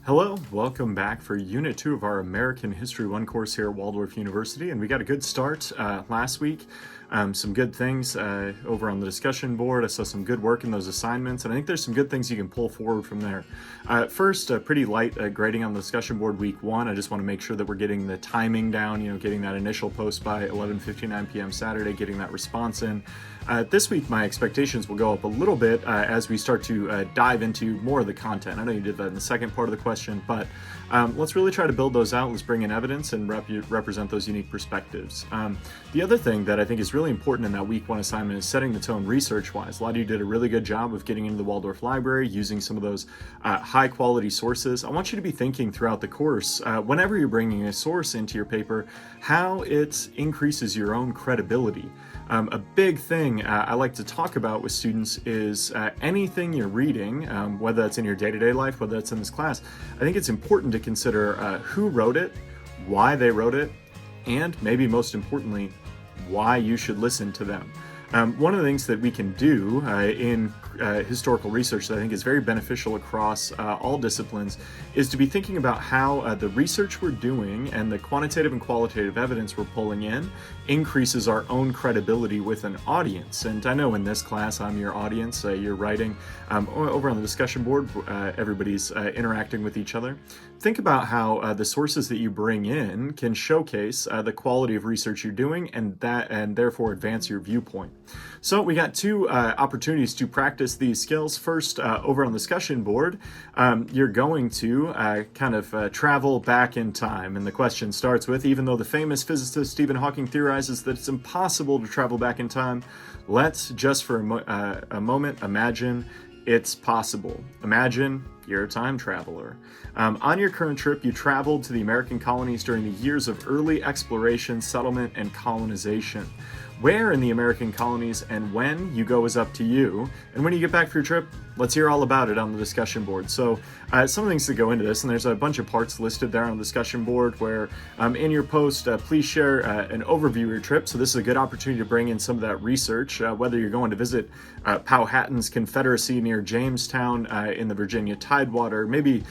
Hello, welcome back for Unit 2 of our American History 1 course here at Waldorf University. And we got a good start last week. Some good things over on the discussion board. I saw some good work in those assignments, and I think there's some good things you can pull forward from there. First, pretty light grading on the discussion board week 1. I just want to make sure that we're getting the timing down, getting that initial post by 11:59 p.m. Saturday, getting that response in. This week, my expectations will go up a little bit as we start to dive into more of the content. I know you did that in the second part of the question, but let's really try to build those out. Let's bring in evidence and represent those unique perspectives. The other thing that I think is really important in that week 1 assignment is setting the tone research-wise. A lot of you did a really good job of getting into the Waldorf Library, using some of those high-quality sources. I want you to be thinking throughout the course, whenever you're bringing a source into your paper, how it increases your own credibility. A big thing I like to talk about with students is anything you're reading, whether that's in your day-to-day life, whether that's in this class. I think it's important to consider who wrote it, why they wrote it, and maybe most importantly, why you should listen to them. One of the things that we can do in historical research that I think is very beneficial across all disciplines is to be thinking about how the research we're doing and the quantitative and qualitative evidence we're pulling in increases our own credibility with an audience. And I know in this class, I'm your audience, you're writing over on the discussion board, everybody's interacting with each other. Think about how the sources that you bring in can showcase the quality of research you're doing and therefore advance your viewpoint. So we got two opportunities to practice these skills. First, over on the discussion board, you're going to travel back in time. And the question starts with, even though the famous physicist Stephen Hawking theorizes that it's impossible to travel back in time, let's just for a moment imagine it's possible. Imagine you're a time traveler. On your current trip, you traveled to the American colonies during the years of early exploration, settlement, and colonization. Where in the American colonies and when you go is up to you. And when you get back for your trip, let's hear all about it on the discussion board. So some things that go into this, and there's a bunch of parts listed there on the discussion board where in your post, please share an overview of your trip. So this is a good opportunity to bring in some of that research, whether you're going to visit Powhatan's Confederacy near Jamestown in the Virginia Tidewater, maybe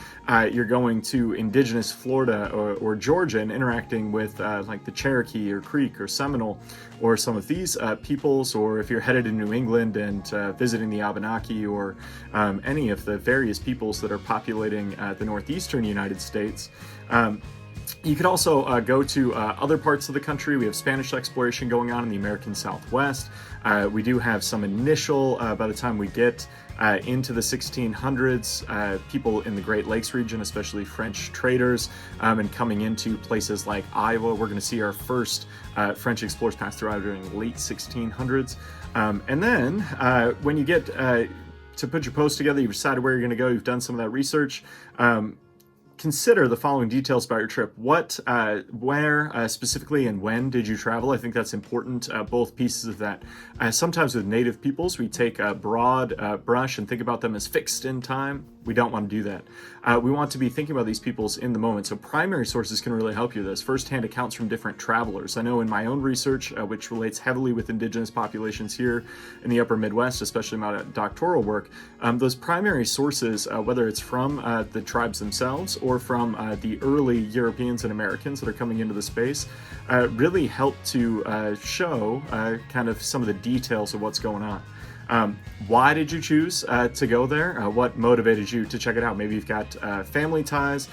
you're going to indigenous Florida or Georgia and interacting with like the Cherokee or Creek or Seminole or some of these peoples, or if you're headed to New England and visiting the Abenaki or any of the various peoples that are populating the northeastern United States. You could also go to other parts of the country. We have Spanish exploration going on in the American Southwest. We do have some initial, by the time we get into the 1600s, people in the Great Lakes region, especially French traders, and coming into places like Iowa. We're going to see our first French explorers pass through Iowa during the late 1600s. And then when you get to put your post together, you've decided where you're going to go, you've done some of that research, consider the following details about your trip. What, where specifically, and when did you travel? I think that's important, both pieces of that. Sometimes with native peoples, we take a broad brush and think about them as fixed in time. We don't want to do that. We want to be thinking about these peoples in the moment. So primary sources can really help you with this. First-hand accounts from different travelers. I know in my own research, which relates heavily with indigenous populations here in the upper Midwest, especially my doctoral work, those primary sources, whether it's from the tribes themselves or from the early Europeans and Americans that are coming into the space, really help to show kind of some of the details of what's going on. Why did you choose to go there? What motivated you to check it out? Maybe you've got family ties.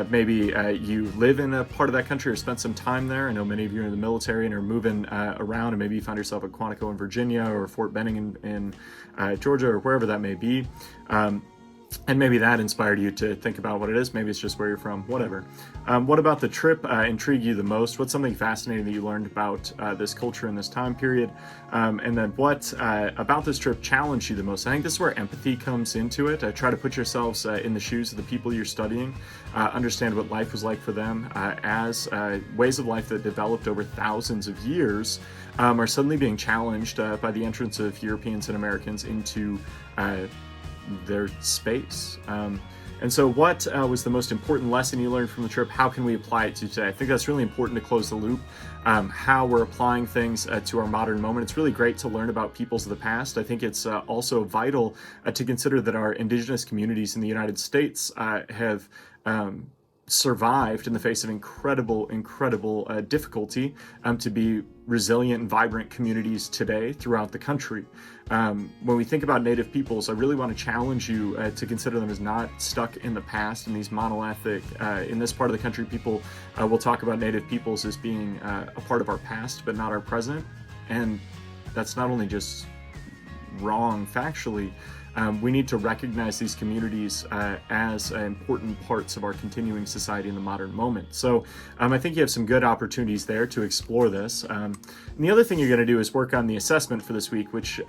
Maybe you live in a part of that country or spent some time there. I know many of you are in the military and are moving around, and maybe you found yourself at Quantico in Virginia or Fort Benning in Georgia or wherever that may be. And maybe that inspired you to think about what it is. Maybe it's just where you're from, whatever. What about the trip intrigued you the most? What's something fascinating that you learned about this culture in this time period? And then what about this trip challenged you the most? I think this is where empathy comes into it. Try to put yourselves in the shoes of the people you're studying. Understand what life was like for them as ways of life that developed over thousands of years are suddenly being challenged by the entrance of Europeans and Americans into their space. And so what was the most important lesson you learned from the trip? How can we apply it to today? I think that's really important to close the loop. How we're applying things to our modern moment. It's really great to learn about peoples of the past. I think it's also vital to consider that our indigenous communities in the United States have survived in the face of incredible difficulty to be resilient and vibrant communities today throughout the country. When we think about Native peoples, I really want to challenge you to consider them as not stuck in the past and these monolithic, in this part of the country, people will talk about Native peoples as being a part of our past but not our present, and that's not only just wrong factually. We need to recognize these communities as important parts of our continuing society in the modern moment. So I think you have some good opportunities there to explore this. And the other thing you're going to do is work on the assessment for this week, which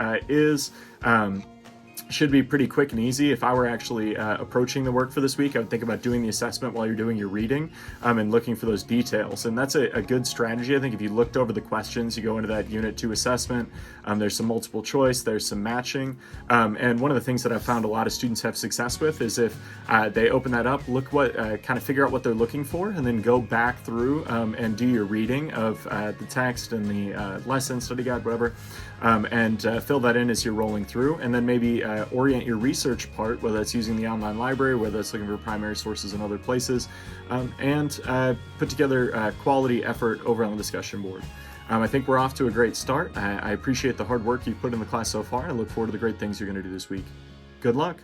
should be pretty quick and easy. If I were actually approaching the work for this week, I would think about doing the assessment while you're doing your reading and looking for those details. And that's a good strategy. I think if you looked over the questions, you go into that Unit 2 assessment, there's some multiple choice, there's some matching. And one of the things that I've found a lot of students have success with is if they open that up, look what, kind of figure out what they're looking for, and then go back through and do your reading of the text and the lesson, study guide, whatever, and fill that in as you're rolling through, and then maybe orient your research part, whether it's using the online library, whether it's looking for primary sources in other places, and put together quality effort over on the discussion board. I think we're off to a great start. I appreciate the hard work you've put in the class so far, and I look forward to the great things you're going to do this week. Good luck.